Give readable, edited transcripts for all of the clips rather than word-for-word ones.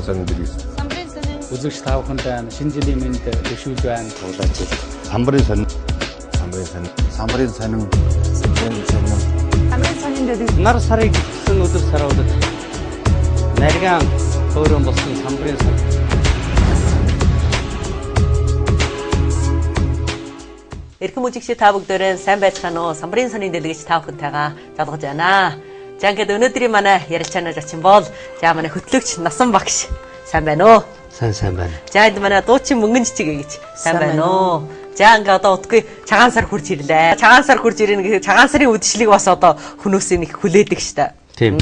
сонин дэргis. Самбарын сонин. Үзэгч та бүхэнд шинэ жилийн мэнд төшүүлж байна. Туулаач. Самбарын сонин. Самбарын сонин. Самбарын сонин. Самбарын сонин. Самбарын сонин гэдэг. Нар сарыг гисэн өдөр саруудад нарийн хөөрөн болсон самбарын сонин. Эрхэм үзэгчид та бүгдээрээ сайн байцгаана уу? Самбарын сонин дэлгэж та бүхэнтэйгээ залгаж байна. За ингээд өнөөдрийн манай ярилцаанаас очин бол за манай хөтлөгч Насан багш сайн байна уу? Сайн байна. За энэ манай дуучин мөнгөн жижиг гэж сайн байна уу? За ингээд одоо утгагүй цагаан сар хурж ирлээ. Цагаан сар хурж ирнэ гэхэд цагаан сарын үдшилийг бас одоо хүмүүсийн их хүлээдэг штэ. Тийм.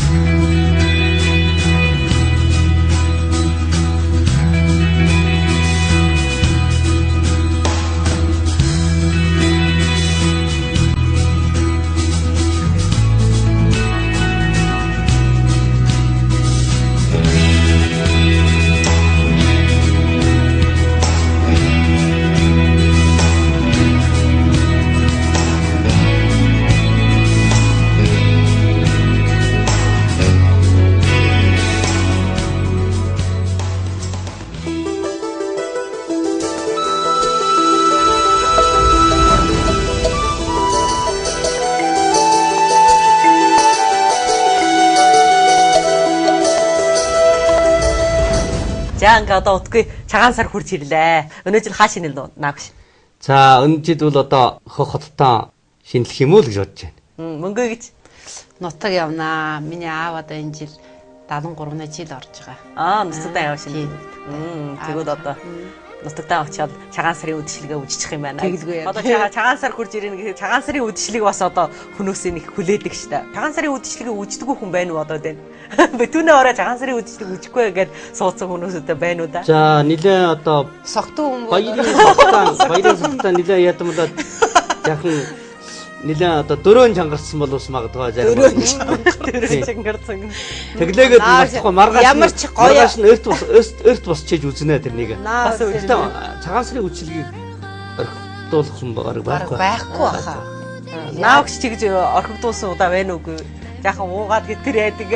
За ингээд одоо утгагүй цагаан сар хурж ирлээ. Өнөө жил хаа шинэл нөө наагш. За өнөө жил бол одоо хөх хоттой шинэлэх юм уу л гэж бодож байна. Мөнгөө гэж Нутаг явнаа. Миний аав одоо энэ жил 73-ны жил орж байгаа. Нутагтаа яваа шинэ. Тэгвэл одоо нутагтаа очиад цагаан сарын үдшилгээ үдчих юм байна. Одоо цагаан сар хурж ирнэ гэхэд цагаан сарын үдшилийг бас одоо хүмүүсийн их хүлээдэг штэ. Цагаан сарын үдшилгээ үдчихдэггүй хүн байна уу одоо дээ? Бэтүүнээ ороо цагаан сарын үдшилийг үдчихгүй гэгээд суудсан хүмүүстэй байна уу да? За нилээ одоо Согтуу хүн баярын салтаа нилээ ядамлаад яхан нилээ одоо дөрөөн чангарсан бол ус магадгүй зарим. Дөрөөн чангарсан. Тэглээгээд болохгүй маргааш ямар ч гоё маргааш нь өрт босчиж үзнэ тэрнийг. Бас Цагаан сарын үдшилгийг орхитуулах юм байхгүй баха. Наагч чигж орхигдуулсан удаа байна уугүй. Яхан уугаад гэтэр яадаг.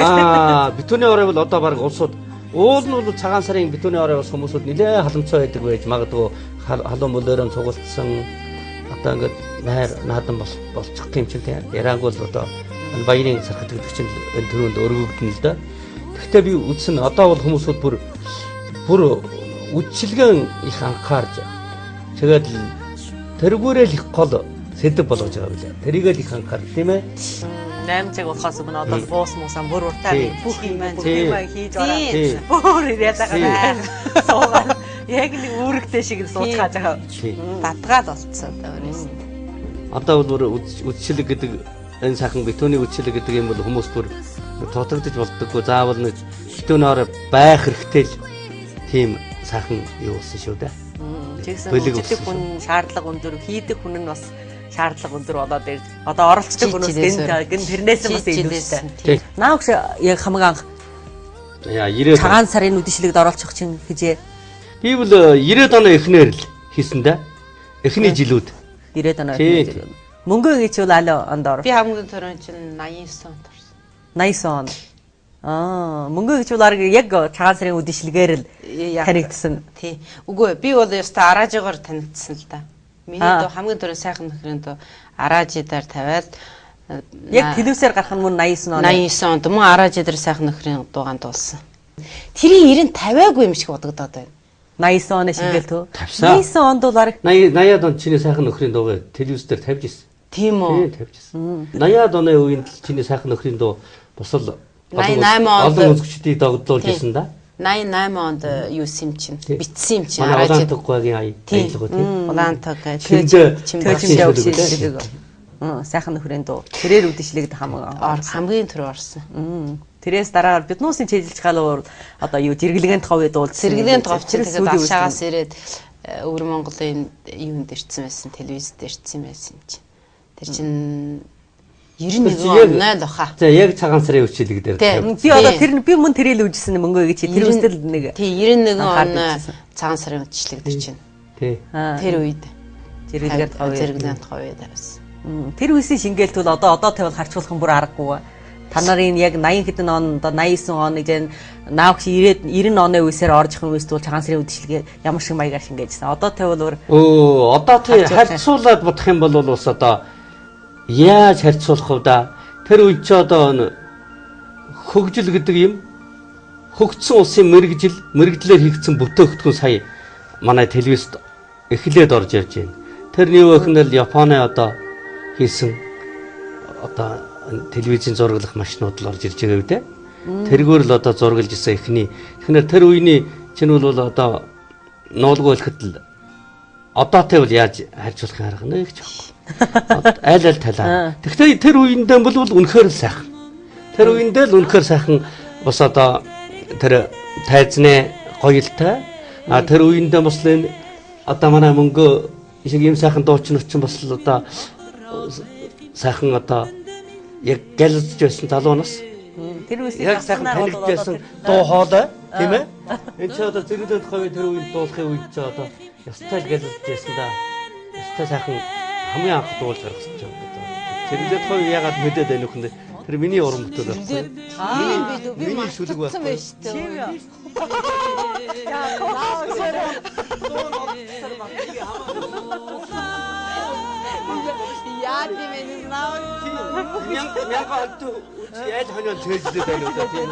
Битүүний орой бол одоо баг улсууд уул нь бол цагаан сарын битүүний орой бас хүмүүсүүд нэлээ халамцаа байдаг байж магадгүй халуун мөлөөрөө цугулсан одоо ингээд найр наадан болчих юм чинь тийм. Ярангуул одоо баярын сархад гэдэг чинь энэ төрөнд өргөгдөн л да. Гэхдээ би үзсэн одоо бол хүмүүсүүд бүр үдшилгэн их анхаарч тэгээд тэргүүрэл их гол сэдв болгож байгаа билээ. Тэрийгэл их анхаар тийм ээ. 8 цаг болохоос өмнө одоо буус муусан бүр уртаа бүх юм хийж ороо. Бүр яриадагаа суугаад яг нэг үүрэгтэй шиг сууцгааж байгаа. Дадгаад болцсон одоо өөрөөс. Одоо бол үдшилэг гэдэг энэ сайхан битүүний үдшилэг гэдэг юм бол хүмүүс бүр тотогдож болдоггүй. Заавал нэг битүүний орой байх хэрэгтэй л тийм сайхан юу болсон шүү дээ. Тэгсэн үдшилэг хүн шаардлага өндөр, хийдэг хүн нь бас шаардлага өндөр болоод ирж одоо оролцдог хүмүүс гэн тэрнээс бас илүүтэй. Наагш яг хамгийн анх 90 цагаан сарын үдшилэгт оролцох чинь хизээ. Би бол 90-ад оны эхнэр л хийсэн да. Эхний жилүүд 90-ад оны эхнэр. Мөнгөө гэж бол аль онд оров? Би хамгийн түрүүн чинь 89 онд орсон. 89 он. Мөнгөө гэж бол яг цагаан сарын үдшилгээр л танигдсан. Тий. Үгүй би бол ёстой араажгаар танигдсан л да. Миний дөө хамгийн түрүү сайхан нөхрийн дөө араажидаар тавиад яг телевизээр гарах нь мөн 89 он. 89 онд мөн араажидаар сайхан нөхрийн дуугаан дуулсан. Тэрийн 90 50-аагүй юм шиг бодогдоод байна. 89 оны шингээл төө. 89 онд бол 80-ад онд чиний сайхан нөхрийн дуугаа телевизээр тавьж ирсэн. Тийм үү? Тавьж ирсэн. 80-ад оны үеийн чиний сайхан нөхрийн дуу бусал 88 онд олон үзэгчдийг догдлуулж ирсэн да. 88 онд юу юм чинь битсэн юм чинь араажид Улаантоггийн аялалгуу тийм. Улаантог төөжин сайхан нөхрийн дуу. Тэрээр үдшилэгд хамгийн түрүү орсон. Тэрээс дараа биднуусын чижилж галуу одоо юу зэрэглэгэнд ховд уулзсан. Зэрэглэгэнд ховч тэгээд авшаагаас ирээд Өвөр Монголын юунд ирсэн байсан, телевизэд ирсэн байсан юм чинь. Тэр чинь 91 он л баха. За яг цагаан сарын үдшилэг дээр. Би одоо тэр би мөн тэрэл үжсэн мөнгөө гэж телевизэд нэг. Тий 91 он цагаан сарын үдшилэг дээр чинь. Тий. Тэр үед зэрэглэгэнд ховд авсан. Тэр үеийн шингээл тул одоо тавил харьцуулах нь бүр аргагүй. Та нарын яг 80 хэдэн он одоо 89 он гэж наавч 90 оны үеэсээр орж ирэх үеэс бол цагаан сарын үдшилгээ ямар шиг маягаар шингээжсэн. Одоо тавил одоо тий харьцуулаад бодох юм бол бас одоо яаж харьцуулах вэ да? Тэр үед ч одоо хөгжил гэдэг юм хөгжсөн улсын мэрэгдлэр хийгдсэн бүтээгдэхүүн сая манай телевизд эхлээд орж явж байна. Тэрний өөхнөл Японы одоо хийсэн одоо телевизийн зураглах машинууд л орж ирж байгаа үү те. Тэргээр л одоо зургалж исэн эхний. Тэгэхээр тэр үений чинь бол одоо нуулгүй хэлэхэд л одоотой бол яаж харьцуулах арга нэг ч байхгүй. Айл талаа. Гэхдээ тэр үеиндээ бол үнэхээр л сайхан. Тэр үеиндээ л үнэхээр сайхан бас одоо тэр тайзны гоёлтой. А тэр үеиндээ бас л одоо манай мөнгө шиг юм сайхан дуучнууд ч бас л одоо сайхан одоо яг гэлж байсан залуунаас тэр үеийн яг сайхан танигдсан дуу хоолой тийм ээ. Энд ч одоо зэрэглээд хавь тэр үед дуулахын үед ч одоо ястай гэлж байсан да. Ястай сайхан хамгийн анх дуулж гаргасан ч одоо зэрэглээд хавь ягаад мэдээд байх нүхэнд тэр миний уран бүтээл байна. Миний шүлэг байсан байж тээ. Яа тийм ээ наа. Мяга алт яаж хоньоо цээжлээ байна уу тийм.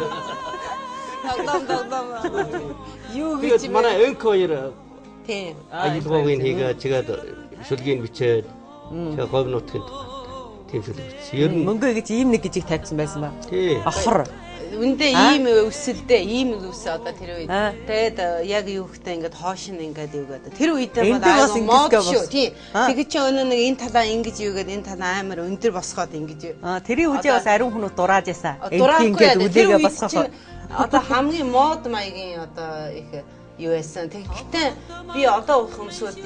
Юу гэж манай энкоер тийм. ажилгүйн хийгээ чигээд шүлгийг бичээд тэгээ говь нутгийн тийм шүлэг бичсэн. Ер нь мөнгө гэж ийм нэг гэж их тавьсан байсан ба. Тий. Авхар. Үндэ ийм өсөлдөө ийм өс одоо тэр үед тэгээд яг юу ихтэй ингээд хоош нь ингээд юу гэдэг тэр үедээ бас ингэдэг шүү тийм тэгээд чи өнөө нэг энэ талаа ингэж юу гэдэг энэ талаа амар өндөр босгоод ингэж тэрийн үжээ бас ариун хүмүүс дурааж ясаа ингээд үлээгээ босгохоо одоо хамгийн мод маягийн одоо их юу байсан тэгтээ би одоо хүмүүсүүд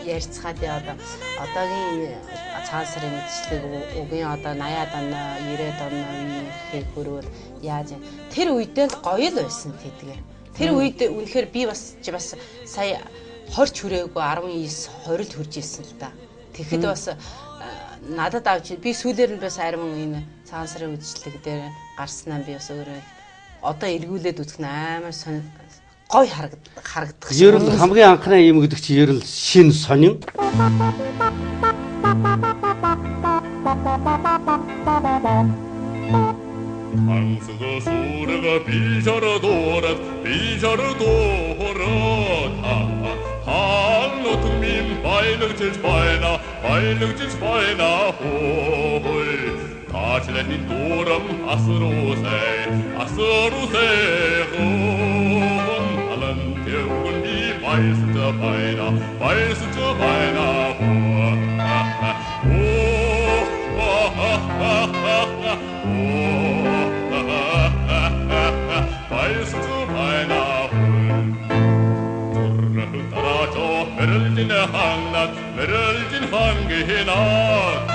ярьцгаад одоо одоогийн цагаан сарын мэдчлэг үгийн одоо 80-аад он 90-аад он хийх хөрөөр яаж тэр үедээ л гоё л байсан тийдгээ. Тэр үед үнэхээр би бас сая 20 хүрээгүй 19 20-д хүрж ирсэн л да. Тэгэхэд бас надад авч би сүүлээр нь бас арим энэ цагаан сарын үдшилэг дээр гарснаа би бас өөрөө одоо эргүүлээд үзэх нь амар гой харагдах. Ер нь хамгийн анхны юм гэдэг чинь ер нь шин сонин. Ансга сурга бижардорат хаалнот мин байлгаж байна хой таачлын дурам асруусай алан тэргүн би байсж байна Merelgin hangi hinat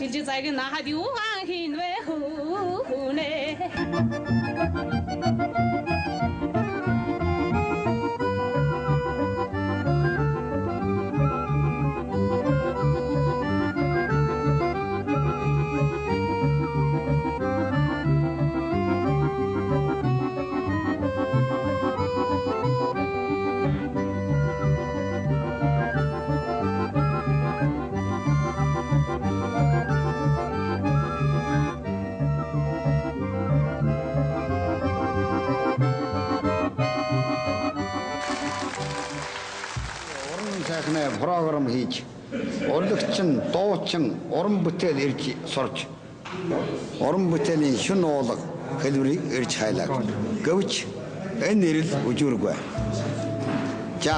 실제 자기 나하디오 한힌 왜 후네 сайхны программ хийж урлагчин, дуучин, уран бүтээл ирж сурч уран бүтээлийн шүн уулга хэлбэрийг ирж хайлаа. Гэвч энэ нэрэл үжүүргүй. За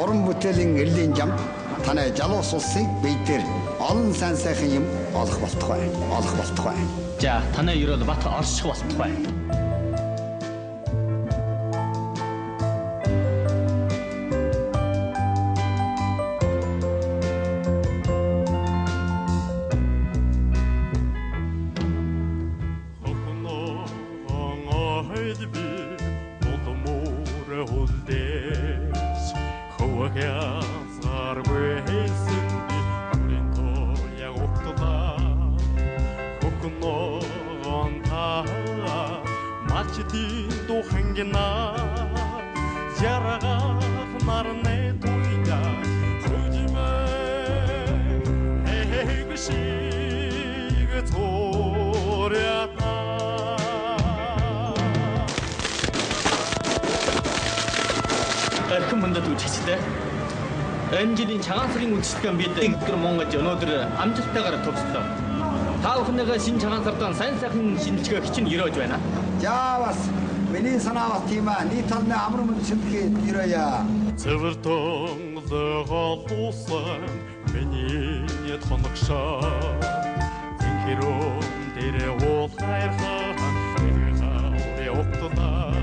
уран бүтээлийн эрлийн зам танай залуус улсыг биедэр олон сайн сайхан юм олох болтугай. За танай ерөөл бат орших болтугай. Архин мандад үжигчтэй. Энэ жилийн цагаан сарын үйлчлэгээ бид нэгдүгээр Монгол өнөөдөр амжилттайгаар төгслөө. Та бүхнийгээ шинэ цагаан сардан сайн сайхан шинжилгээ хичнээн өрөөж байна. За бас миний санаа бас тийм аа. Нийт толны амар мөн шинжилгээ өрөөя. Цэвэртэн зөголусан миний тоногшоо Тэнхэрүүн дээрээ уулгайрхан Эвхаурэ октодаа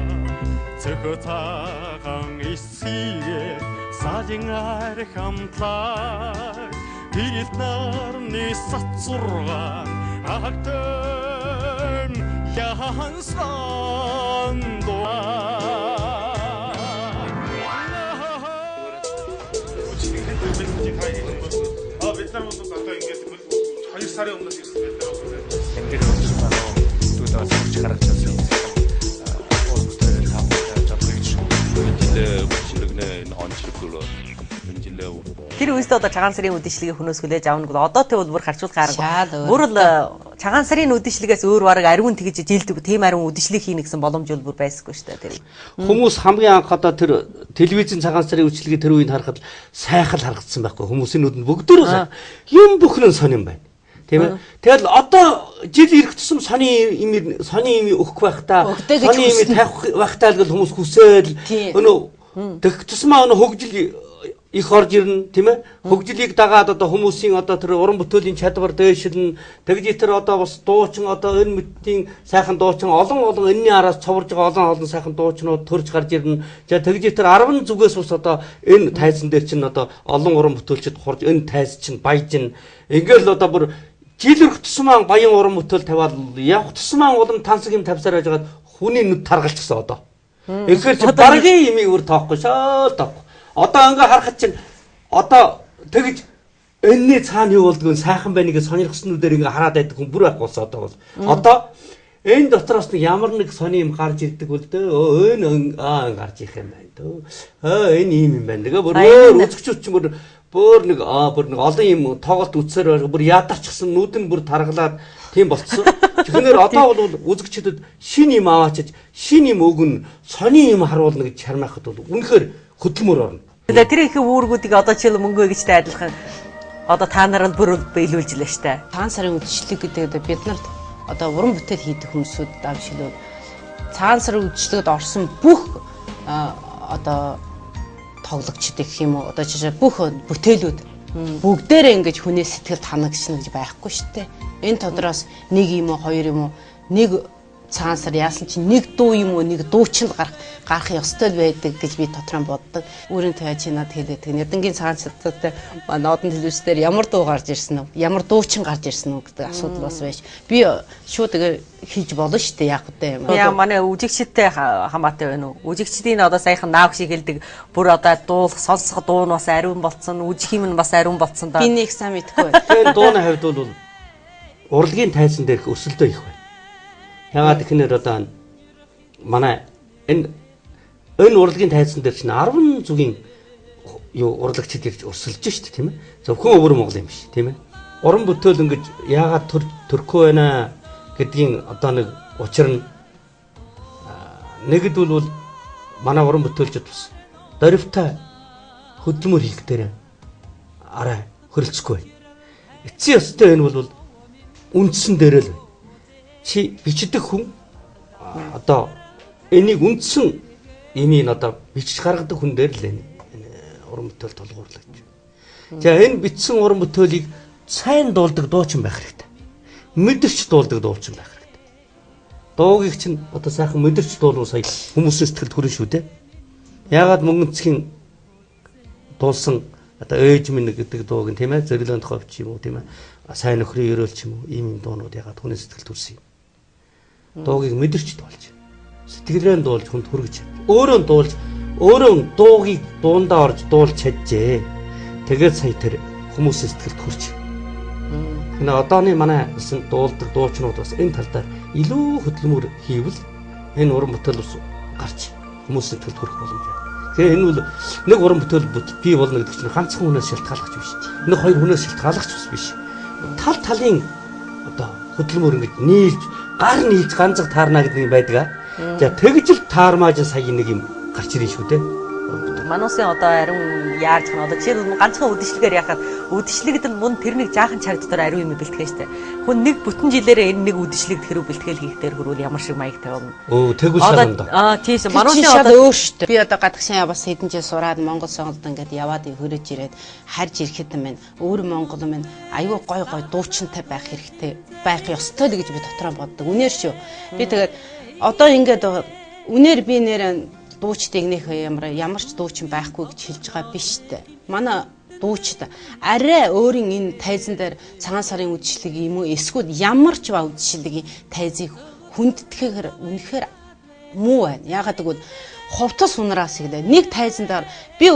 Цөхө цагаан исгээ Сажин архамтлаа Гэрэлт нарны сацургаан Ахагтэн яхансан дуаа бид нар бол одоо ингээд 2 сарын өмнөөс ирсэн байдаг. Эндэр хүмүүс манай дүүдээ сурч гаргаж ирсэн. Өөрөөр хэлбэл жабрич жилээ бүчлэгнэ онцлог Тэр үедээ одоо цагаан сарын үдшилгээ хүнөөс хүлээж авна гэдэг. Одоо тэгвэл бүр харьцуулах арга. Бүр л цагаан сарын үдшилгээс өөр бараг ариун тэгж жилдэг тийм ариун үдшилэг хийнэ гэсэн боломж бол бүр байсгүй шүү дээ тэр. Хүмүүс хамгийн анх одоо тэр телевизэн цагаан сарын үдшилгээ тэр үед харахад сайхан харагдсан байхгүй. Хүмүүсийн нүдэнд бүгдөө юм бүхэн сонирн байна. Тийм ээ. Тэгэл одоо жил ирэх тусам сони юм өгөх байх та. Сони юм тавих байх таа л хүмүүс хүсээл өнөө тэгэх тусмаа өнөө хөгжил их орж ирнэ тийм ээ. Хөгжлийг дагаад одоо хүмүүсийн одоо тэр уран бүтээлийн чадвар дээшилнэ. Тэгж тэр одоо бас дуучин одоо энэ мэтийн сайхан дуучин олон энэний араас цоврж байгаа олон сайхан дуучнууд төрж гарч ирнэ. За тэгж тэр 10 зүгээс ус одоо энэ тайзан дээр чинь одоо олон уран бүтээлчд хурж энэ тайз чинь баяжин. Ингээл одоо бүр жил өрх тусмаа баян уран бүтээл тавиад явах тусмаа улам тансаг юм тавьсаар байжгаад хүний нүд таргалчихсан одоо. Тэгэхээр чи баргийн имийг өөр тоохгүй шал тоохгүй. Одоо ингээ харахад чинь одоо тэгж энэний цаана юу болдгоо сайхан байна гэж сонирхснуудаар ингээ хараад байдаг хүн бүр байхгүй болсон одоо бол. Одоо энэ дотроос нэг ямар нэг сони юм гарч ирдэг бол дөө энэ гарч ирэх юм байна дөө. Энэ юм байна. Тэгээ бүр өөр үзэгчүүд чинь бүр нэг олон юм тоглолт үзсээр бүр ядарчихсан нүд нь бүр таргалаад тийм болцсон. Тэгэхээр одоо бол үзэгчдэд шин юм аваачиж шин юм өгнө сони юм харуулна гэж чармаахад бол үнэхээр хөдөлмөр орно. Тэгээ тэр их үүргүүдийг одоо ч мөнгө гэжтэй адилхан одоо та нар л бүр биелүүлж лээ штэ. Цагаан сарын үдшилэг гэдэг бид нарт одоо уран бүтээл хийдэг хүмүүсүүд давшилуу цагаан сарын үдшилгэд орсон бүх одоо тоглогчд гэх юм уу одоо жишээ бүх бүтээлүүд бүгдээрээ ингэж хүний сэтгэл ханагчна гэж байхгүй штэ. Энэ тодроос нэг юм уу хоёр юм уу нэг цагаан сар яасан чинь нэг дуу юм уу нэг дуучин гарах ёстой л байдаг гэж би дотроо боддог. Өөрийн тавьж надад хэлээд Эрдэнгийн цагаан сартай нодон телевизээр ямар дуу гарч ирсэн үү? Ямар дуучин гарч ирсэн үү гэдэг асуудал бас байж. Би шууд тэгээ хийж болно шүү дээ яг гэдэг юм. Яа манай үжигчтэй хамаатай байна уу? Үжигчдийн одоо саяхан наав шиг хэлдэг бүр одоо дуу сонсох дуу нь бас ариун болцсон, үжих юм нь бас ариун болцсон да. Би нэг сайн мэдгүй байна. Тэгэхээр дууны хавьд бол урлагийн тайзан дээрх өсөлтөө их байна. Ягаад гэхээр одоо манай энэ урлагийн тайзан дээр чинь 10 зүгийн юу урлагчид ирж өрсөлж штэ тийм ээ. Зөвхөн өвөр Монгол юм биш тийм ээ. Уран бүтээл ингэж ягаад төрөхгүй байна гэдгийн одоо нэг учир нь нэгд бол манай уран бүтээлчд бас дөрвтэй хөдөлмөр хийх дээр арай хөрөлцөхгүй байна. Эцсийн ёстой энэ бол үндсэн дээр л чи бичдэг хүн одоо энийг үндсэн имийг одоо бичиж гаргадаг хүн дээр л энэ уран бүтээл тулгуурлаж байна. За энэ бичсэн уран бүтээлийг сайн дуулдаг дуучин байх хэрэгтэй. Мэдэрч дуулдаг дуулчин байх хэрэгтэй. Дуугийг чинь одоо сайхан мэдэрч дуулуу сая хүмүүсийн сэтгэлд хүрэн шүү дээ. Яагаад мөнгөцгийн дуулсан одоо ээж минь гэдэг дууг нь тийм ээ зорилоонд ховч юм уу тийм ээ сайн нөхрийн өрөөл ч юм уу ийм дуунууд ягаад хүний сэтгэлд хүрсэн юм. Дуугийг мэдэрч дуулж сэтгэлээр дуулж хүнд хүргэж өөрөө дуулж өөрөө дуугийг дуундаа орж дуулж чаджээ. Тэгээд сая тэр хүмүүсийн сэтгэлд хүрч. Энэ одооны манай гэсэн дуулдаг дуучнууд бас энэ талдаар илүү хөдөлмөр хийвэл энэ уран бүтээл ус гарч хүмүүсийн сэтгэлд хүрэх боломж байна. Тэгэхээр энэ бол нэг уран бүтээл бий болно гэдэг чинь ганцхан хүнээс шалтгаалгач биш. Нэг хоёр хүнээс шалтгаалгач биш. Тал талын одоо хөдөлмөр ингэж нийлж гар нийлж ганцхан таарна гэдэг юм байдаг. За тэгж л таармааж сая нэг юм гарч ирэн шүү дээ. Мануусын одоо ариун яаж хана одоо жишээл ганцхан үдшилгээр яхад үдшилэгд нь мөн тэрнийг жаахан чар дотор ариун юм бэлтгэж штэ. Хүн нэг бүтэн жилээрээ энэ нэг үдшилэгд хэрэг бэлтгэл хийхдээ хөрвөл ямар шиг маягтай болно. Тэгвэл шалгана. Тийш мануусын одоо өөр штэ. Би одоо гадагшаа бас хэдэн жил сураад Монгол сонголт ингээд яваад хөрөж ирээд харж ирэхэд юм байна. Өөр Монгол юм аюу гой дуучинтай байх хэрэгтэй. Байх ёстой л гэж би дотроо боддог. Үнээр шүү. Би тэгээд одоо ингээд үнээр би нэр дуучдыг нэх ямар ч дуучин байхгүй гэж хэлж байгаа биш үү. Манай дуучид арай өөрийн энэ тайзан дээр цагаан сарын үдшилэг юм уу эсвэл ямар ч ба үдшилгийн тайзыг хүндэтгэхээр үнэхээр муу байна. Ягаад гэвэл хувцас унараас ихдээ нэг тайзан дээр би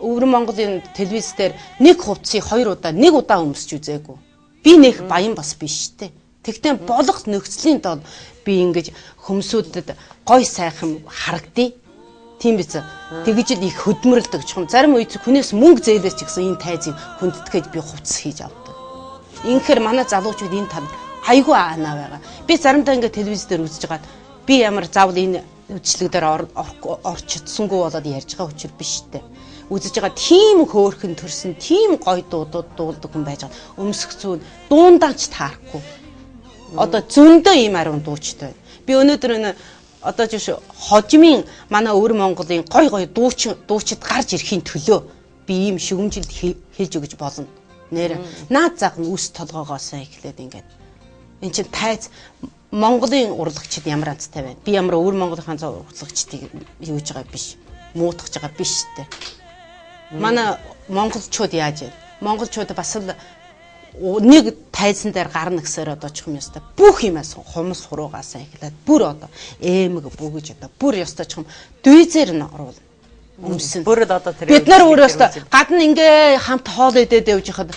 Өвөр Монголын телевиз дээр нэг хувцсыг 2 удаа нэг удаа өмсч үзээгүй. Би нэх баян бас биш үү. Тэгтээ болох нөхцөлийн тоо би ингэж хөмсүүдэд гой сайхан харагдъя. Тийм биз. Тэгж л их хөдмөрлөдөг чухам. Зарим үед хүнээс мөнгө зээлэрч гэсэн энэ тайзыг хүндэтгэж би хувцас хийж авдаг. Инхээр манай залуучууд энэ тал айгүй аанаа байгаа. Би заримдаа ингээд телевиз дээр үзэж байгаад би ямар заавал энэ үдшилэг дээр орчдсонгүй болоод ярьж байгаа хүчээр биш үү. Үзэж байгаа тийм хөөрхөн төрсөн, тийм гой дуудууд дуулдаг хүн байж байгаа. Өмсөх зүүн дуундааж таарахгүй. Одоо зөндөө ийм ариун дуучтай байна. Би өнөөдөр энэ одоо жиш хожимын манай Өвөр Монголын гой дуучид гарч ирэхийн төлөө би ийм шүгэмжилт хийж өгч болно. Нэр наад заг нь үс толгоогоосоо эхлээд ингээд эн чинь тайз Монголын урлагчид ямар анцтай байна. Би ямар Өвөр Монголын урлагчдыг юу гэж байгаа биш. Муутгаж байгаа биш тэ. Манай монголчууд яаж вэ? Монголчууд бас л нэг тайзан дээр гарна гэсээр одоо ч юм яста бүх юмас хумс хуруугаасаа эхлээд бүр одоо эмэг бүгэж одоо бүр яста ч юм дүйзэр нь оруулна өмсөн бүр одоо тэр бид нар өөр яста гадна ингээ хамт хоол идээд явж хахад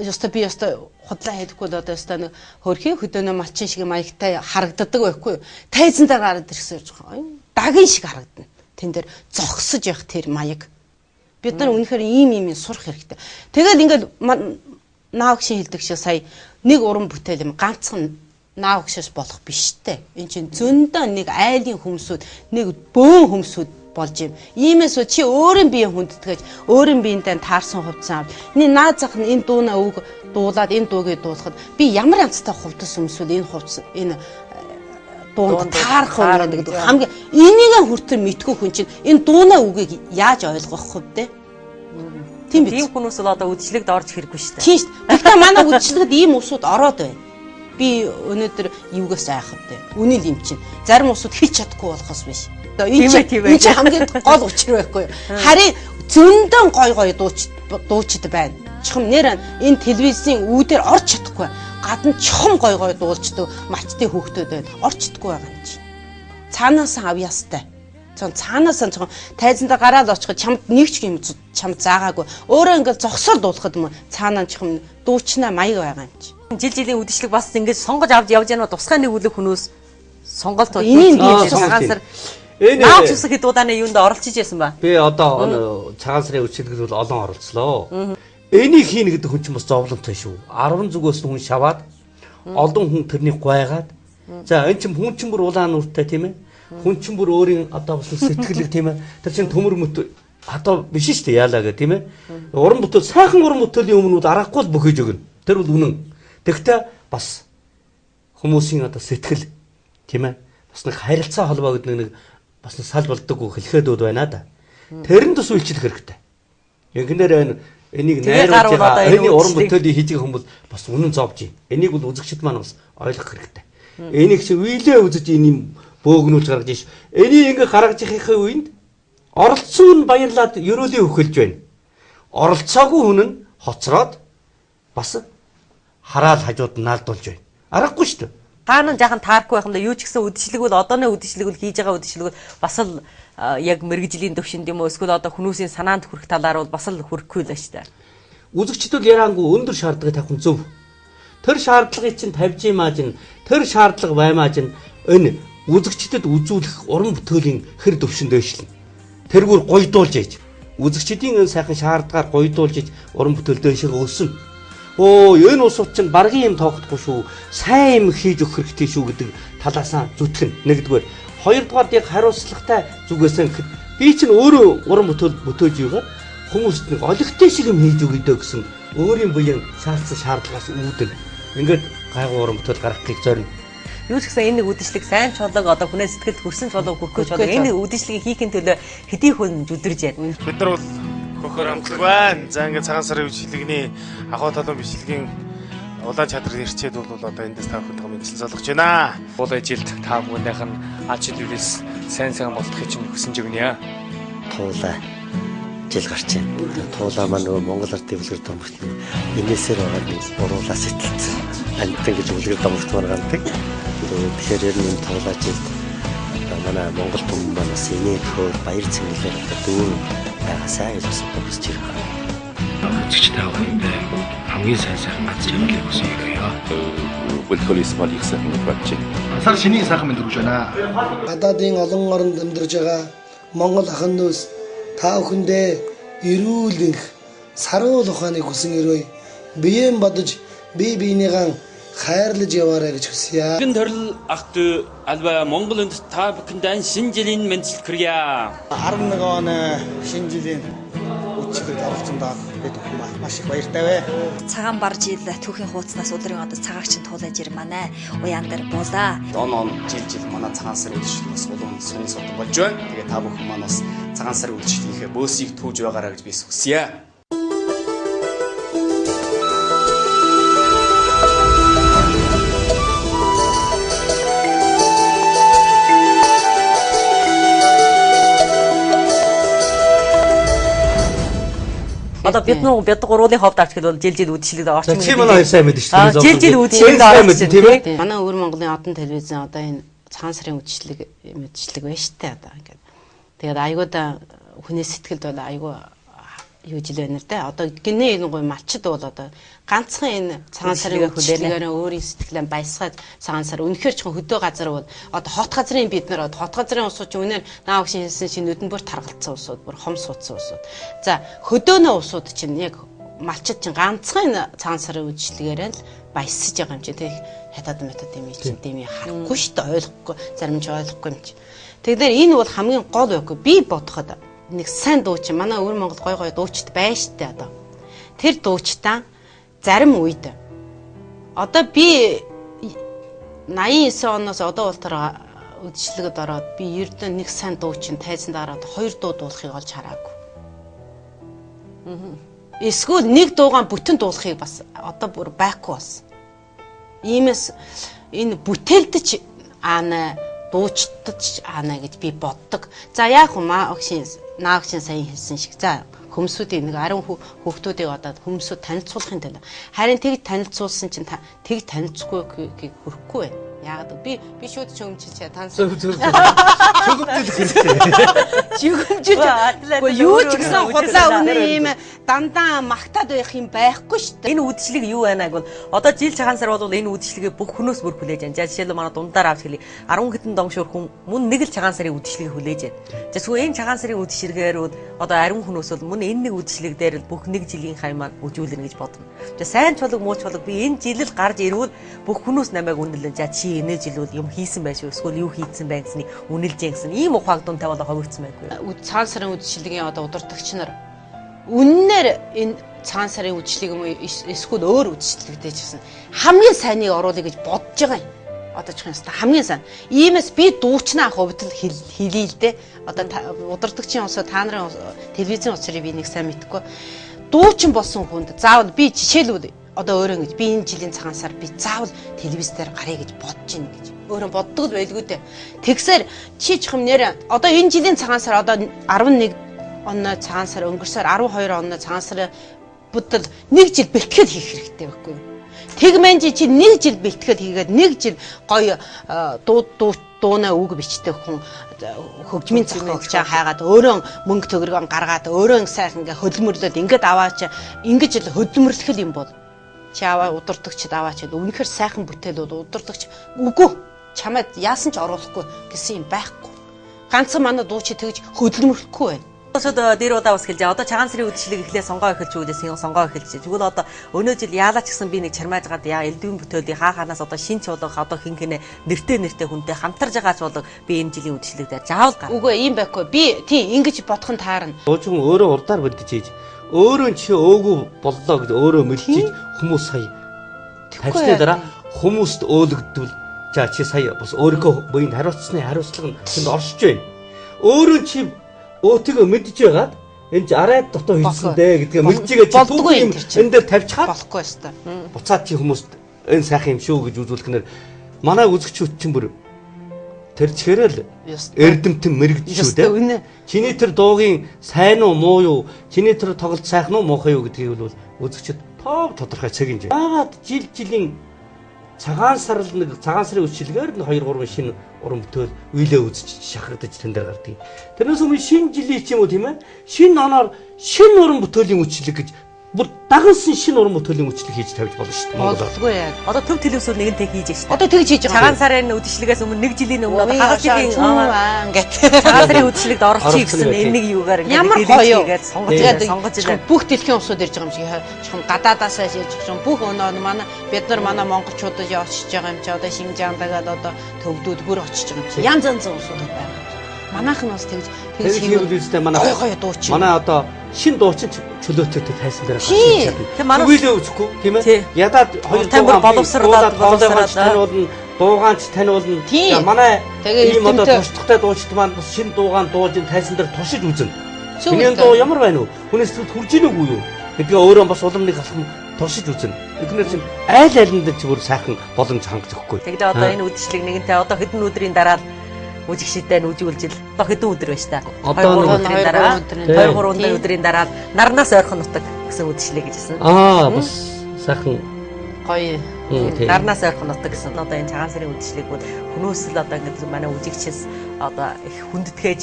яста би яста худлаа хийдэггүй одоо яста нэг хөрхийн хөдөөнө малчин шиг маягтай харагддаг байхгүй тайзан дээр гараад ирсэн дагын шиг харагдана тэн дээр зогсож явах тэр маяг бид нар үнэхээр ийм сурах хэрэгтэй тэгэл ингээд наавгшин хэлдэг шиг сая нэг уран бүтээл юм ганцхан наавгшээс болох биш үү. Энд чинь зөндөө нэг айлын хүмүүсүүд нэг бөөн хүмүүсүүд болж юм. Иймээс чи өөрийн биеийн хүндэтгэж өөрийн биендээ таарсан хувцас авч энэ наад зах нь энэ дуунаа үг дуулаад энэ дуугийг дуулахад би ямар янзтай хувцас өмсвөл энэ хувцас энэ дуунд таарах юм гэдэг хамгийн энийг хүртэр мэдгүй хүн чинь энэ дуунаа үгийг яаж ойлгох вэ? Тийм хүмүүс л одоо үдшилэгд орж хэрэггүй шүү дээ. Тийм шүү. Гэхдээ манай үдшилгэд ийм усуд ороод байна. Би өнөөдөр юугаас айхав дээ. Үнийг юм чинь. Зарим усуд хийж чадахгүй болохоос биш. Энэ чинь хамгийн гол учир байхгүй. Харин зөндөн гой дуучид байна. Чухам нэр энэ телевизийн үүдээр орж чадахгүй. Гадна чухам гой дуулждаг малчтын хүүхдүүд байна. Орч чадахгүй байгаа юм чинь. Цаанаас авьяастай. Цаанаас нь тайзанда гараад очиход чамд нэг ч юм чамд заагаагүй. Өөрөө ингээд зогсоод дуулахад юм цаанаа чам дуучнаа маяг байгаа юм чи. Жилийн үдшилэг бас ингээд сонгож авч явж яана тусгай нэг үлэг хүмүүс сонголт энэ цагаан сар наад зүсэх дуудааны юунд оролцож байсан ба. Би одоо цагаан сарын үдшилгэд бол олон оролцлоо. Энийг хийнэ гэдэг хүн чинь бас зовлонтой шүү. 10 зүгөөс нь хүн шаваад олон хүн тэрнийг гуйгаад за энэ чинь хүн чинь бүр улаан нүртэй тийм ээ. Хүн чинь бүр өөрийн одоо бас сэтгэлэг тийм ээ. Тэр чинь төмөр мөт одоо биш шүү дээ яалаа гэх тийм ээ. Уран бүтээл сайхан уран бүтээлийн өмнүүд аргагүй л бөхөж өгнө. Тэр бол үнэн. Тэгвэл бас хүмүүсийн одоо сэтгэл тийм ээ. Бас нэг харилцаа холбоо гэдэг нэг бас нэг сал болдоггүй хэлэхэд байна да. Тэрэнд бас үйлчлэх хэрэгтэй. Ингэнээр энийг найруулж байгаа энэ уран бүтээлийг хийж байгаа хүмүүс бас үнэн зовж байна. Энийг бол үзэгчд маань бас ойлгох хэрэгтэй. Энийг чи үйлээ үзэж энэ бөөгнүүлж гаргаж иш. Энийг ингээ гаргаж ихийнхээ үеинд оролцсон нь баярлаад ерөөлийн хөхөлж байна. Оролцоогүй хүн нь хоцроод бас хараал хажууд наалдуулж байна. Аргагүй шүү дээ. Таана жаахан таарахгүй байхандаа юу ч гэсэн үдшилэг бол одооны үдшилэг бол хийж байгаа үдшилэг бол бас л яг мэрэгжлийн төвшөнд юм уу эсвэл одоо хүмүүсийн санаанд хүрэх талаар бол бас л хүрэхгүй л байна шүү дээ. Үзэгчд бол яраангуй өндөр шаардлагыг тавих нь зөв. Тэр шаардлагыг чинь тавьж юмаа чинь тэр шаардлага баймаа чинь энэ үзэгчдэд үзүүлэх уран бүтээлийн хэр төвшөнд дэвшлэн. Тэргүүр гойдуулж ийж үзэгчдийн энэ сайхан шаардлагаар гойдуулж ийж уран бүтээл дэвшиг өснө. Энэ усууд чинь баргийн юм тоогдохгүй шүү. Сайн юм хийж өгөх хэрэгтэй шүү гэдэг талаасаа зүтгэн. Нэгдүгээр. Хоёрдугаар яг хариуцлагатай зүгээсээ гэхэд би чинь өөрөө уран бүтээл бүтээж юугаар хүмүүст нэг олигтой шиг юм хийж өгödөө гэсэн өөрийн буян шаардсан шаардлагаас үүдэн. Ингээд гайгүй уран бүтээл гаргахыг зорино. Юу ч гэсэн энэ нэг үдшилэг сайн чулууг одоо хүнээ сэтгэлд хүрсэн чулууг хүрхгүй чулууг энэ үдшилгийг хийхин төлөө хэдий хүн зүдэрж байна. Бид нар бол хөхөр амтлаг байна. За ингээд цагаан сарын үдшилэгний ахуй толон бичлэгийн улаан чадвар ирчээд бол одоо эндээс та бүхэнд мэдээлэл залгаж байна. Уул ажилд та бүхэндийнх нь аж үйлээс сайн болохыг чинь хүсэж өгнө. Туулаа жил гарч байна. Туулаа маань нөгөө Монгол Ард дэвлэгэр домогт энэсээр байгаа нэг уруулаа сэтэлцэн амтан гэж үлгэр домогт гаргадаг. Тэгэхээр ер нь туулаа жил манай Монгол түмэн маань бас энийг төр баяр цэнгэлээр одоо дүүр байгаасаа гэж хүсэж байна. Үзэгч та бүхэндээ хамгийн сайн бац юмлыг хүсье. Бүлхөлс мал их сайхан бач. Сар шинийн сайхан мэд өгч байна. Гадаадын олон оронд амьдарч байгаа Монгол ахын дүүс та бүхэндээ эрүүл энх саруул ухааныг хүсэн өрөө биеэн бодож бие биенийгаа хайрлаж яваарай гэж хүсье. Гэн төрөл ах トゥ альва Монголд та бүхэндээ шинэ жилийн мэндэл хүргье. 11 оны шинэ жилийн үдшилтэд оролцсон даа бид маш их баяртай бай. Цагаан бар жил түүхийн хуудаснаас өдрийн одоо цагаагч туулаа жир манай уян дээр буулаа. Он жил манай цагаан сарын үдшил бас улам сонин сод болж байна. Тэгээ та бүхэн маань бас цагаан сарын үдшилийнхээ бөөсийг түүж байгаарай гэж би хүсье. Одоо бид гурвын ховд авч гэвэл жил үдшилэгд орчин. Чи манай хоёр сайн мэдэн шүү дээ. Жил үдшилэгд орчин тийм ээ. Манай өвөр Монголын одон телевизэн одоо энэ цагаан сарын үдшилэг байна шүү дээ одоо ингээд. Тэгээд айгуудаа хүний сэтгэлд бол айгуу юу жил байна л да. Одоо гинэ энэ гой малчд бол одоо ганцхан энэ цагаан сарын үдшилгээр өөрийн сэтгэлээ баясгаад цагаан сар үнэхээр ч хөдөө газар бол одоо хот газрын бид нар хот газрын усууд ч үнээр наа өгшин хэлсэн чинь нүдэн бүр таргалцсан усууд бүр хом суудсан усууд. За хөдөөнөө усууд чинь яг малчд чинь ганцхан цагаан сарын үдшилгээр л баясаж байгаа юм чинь тэг хятад юм чинь тийм харахгүй шүү дээ ойлгохгүй зарим ч ойлгохгүй юм чи. Тэгэхээр энэ бол хамгийн гол байхгүй би бодоход нэг сайн дуучин манай өвөр Монгол гой дуучид байна штэ одоо. Тэр дуучтаа зарим үед одоо би 89 оноос одоо бол тэр үдшилгэд ороод би ердөө нэг сайн дуучин тайзан дараад 2 дуу дуулахыг олж хараагүй. Эсвэл нэг дуугаан бүтэн дуулахыг бас одоо бүр байхгүй бас. Иймээс энэ бүтээлдэж аана дуучдаж аана гэж би боддог. За яг наагшин сайн хэлсэн шиг. За хүмүүсүүдийн нэг 10 хүүхдүүдийг одоо хүмүүсүүд танилцуулахын тулд харин тэг танилцуулсан чинь тэг танилцгүй хүрхгүй байна. Яг би шууд чөмжилж танилцсан. Чөмжилж юу ч гэсэн худлаа үнэ юм дандаа магтаад байх юм байхгүй шүү дээ. Энэ үдшилэг юу байна гэвэл одоо жил цагаан сар бол энэ үдшилгээ бүх хүмүүс бүр хүлээж байна. За жишээлбэл манай дундаар авч хэлье 10 хэдэн домшуур хүн мөн нэг л цагаан сарын үдшилгээ хүлээж байна. За тэгвэл энэ цагаан сарын үдшилгээр одоо ариун хүмүүс бол мөн энэ нэг үдшилэг дээр л бүх нэг жилийн хаймаар үжүүлнэ гэж бодно. За сайн чулуг муу чулуг би энэ жил л гарч ирвэл бүх хүмүүс намайг үнэлэн за чи би энэ жил бол юм хийсэн байж шүү эсвэл юу хийсэн байх гэсний үнэлж гэсэн ийм ухааг дунтай болоо ховигдсан байхгүй. Цагаан сарын үдшилгийн одоо удирдагч нар үннээр энэ цагаан сарын үдшилэг юм уу эсвэл өөр үдшилэгтэй ч гэсэн хамгийн сайныг оруулъя гэж бодож байгаа юм. Одоо ч юм хамгийн сайн. Иймээс би дуучнаа хувьд л хэлье л дээ. Одоо удирдагчийн усаа та нарын телевизийн усрыг би нэг сайн мэдхгүй. Дуучин болсон хүнд заавал би жишээлбэл одоо өөрөө ингэж би энэ жилийн цагаан сар би заавал телевиз дээр гарыг гэж бодож ийн гэж өөрөө боддог л байлгүй дээ. Тэгсээр чи ч юм нэр одоо энэ жилийн цагаан сар одоо 11 оноо цагаан сар өнгөрсөөр 12 оноо цагаан сар бүтэл нэг жил бэлтгэхэд хийх хэрэгтэй байхгүй юу? Тэгмэн чи нэг жил бэлтгэхэд хийгээд нэг жил гоё дуунаа үг бичдэг хүн хөгжмийн зохиогч хайгаад өөрөө мөнгө төгрөгөө гаргаад өөрөө сайхан ингээ хөдөлмөрлөд ингээд аваач ингэж л хөдөлмөрлөх юм бол чи аваа удирдагчд аваач үнэхээр сайхан бүтээлүүд удирдагч үгүй чамайг яасан ч оруулахгүй гэсэн юм байхгүй. Ганцхан манай дууч тэгж хөдөлмөрлөхгүй байна. Одоо дээр удаа бас хэлж байгаа. Одоо цагаан сарын үдшилэг эхлээ сонгоо эхэлж өгдөөс сонгоо эхэлж. Тэгвэл одоо өнөө жил яалаач гэсэн би нэг чармаажгаад яа элдвийн бүтээлийг хаанаас одоо шинж одоо хин хинэ нэртэй хүнтэй хамтарж байгаач болог би энэ жилийн үдшилэг дээр заавал гар. Үгүй ийм байхгүй. Би тийм ингэж бодох нь таарна. Дуучин өөрөө урдаар бэлдэж ийж өөрөө чи өөгүй боллоо гэж өөрөө мэдчихэж хүмүүс сая. Тавьсны дараа хүмүүст өөлөгдвөл за чи сая бас өөрийнхөө буйнд хариуцсны хариуцлага нь тэнд оршиж байна. Өөрөө чи өөтгөө мэдж байгаад энэ арайд дотоо хийсэндээ гэдгээ мэдчихээ чи түүх юм энэ дээр тавьчихаад болохгүй шүү дээ. Буцаад чи хүмүүст энэ сайхан юм шүү гэж үзүүлэхнээр манай үзэгчүүд чинь бүр тэр чихэрэл эрдэмтэн мэрэгдэж шүү дээ. Чиний тэр дуугийн сайн уу муу юу, чиний тэр тоглолт сайхан уу муухай юу гэдгийг бол үзэгчд тодорхой цагийн. Яагаад жилийн цагаан сарын үдшилгээр 2-3 шинэ уран бүтээл үйлээ үзэж шахагдаж тэн дээр гардаг. Тэрнээс өмнө шинэ жилийн ч юм уу тийм ээ. Шинэ оноор шинэ уран бүтээлийн үдшилэг гэж бүр дагнсан шинэ уран бүтээлийн үдшилэг хийж тавьж болно шүү дээ. Болдгоо яа. Одоо төв телевизээр нэгэнтэй хийж шүү дээ. Одоо тэгж хийж байгаа. Цагаан сарын үдшилгээс өмнө нэг жилийн өмнө одоо хагас жилийн ингээд цагаан сарын үдшилэгт оролцъё гэсэн энэ юугаар ингээд хийгээд сонгож бүх дэлхийн усууд ирж байгаа юм шиг юм гадаадаас ирж байгаа бүх өнөө манай бид нар манай монголчуудад очиж байгаа юм чи одоо Шинжаандагаад одоо төвдүүд бүр очиж байгаа юм чи янз янз усууд байгаа. Манайхан бас тэгж хийвэлтэй манай гоё дуучин. Манай одоо шин дуучин чөлөөтэй тайсан дээр гарч чадна. Үгүйдээ үзэхгүй тийм ээ. Ядаад хоёр тамбар боловсруулаад таниулна, дуугаанч таниулна. Манай ийм одоо туршлагатай дуучид маань бас шин дуугаан дуулж тайсан дээр туршиж үзнэ. Миний дуу ямар байна уу? Хүнээс хүрж ийн үгүй юу? гэдгээ өөрөө бас уламжлалыг алхам туршиж үзнэ. Эдгээр чинь айл айланд ч бүр сайхан боломж хангаж өгөхгүй. Тэгдээ одоо энэ үдшилэг нэгэнтээ одоо хэдэн өдрийн дараа үжигштэй нь үжүүлжил одоо хэдэн өдөр байна та. Одоо 2-3 өдрийн дараа нарнаас ойрхон нутаг гэсэн үдшилэг гэж хэлсэн. Бас сайхан гоё. Нарнаас ойрхон нутаг гэсэн одоо энэ цагаан сарын үдшилэг бол хүмүүст л одоо ингэ манай үжигчээс одоо их хүндэтгэж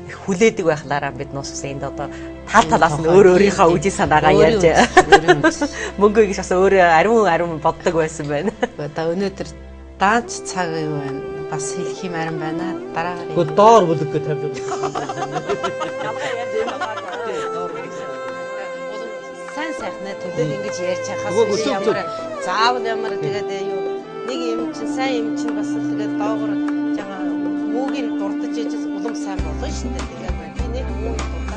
их хүлээдэг байхлаараа бид нууссан энд одоо тал талаас нь өөрийнхөө үжиг санаагаа ярьж мөнгө гэж бас өөрөө ариун боддог байсан байна. Одоо өнөөдөр даанч цаг юу байна? Бас хэлэх юм арин байна. Дараагаар. Гэхдээ доор бүлэггээ тавьж сайн сайхнаа төдөө ингэж ярьж хахаас ямар заавал ямар тэгээд юу нэг юм чинь сайн юм чинь бас тэгээд доогор жага муугийн дурдж ижил улам сайн болно шүү дээ. Тэгээд би нэг муу дурдаа.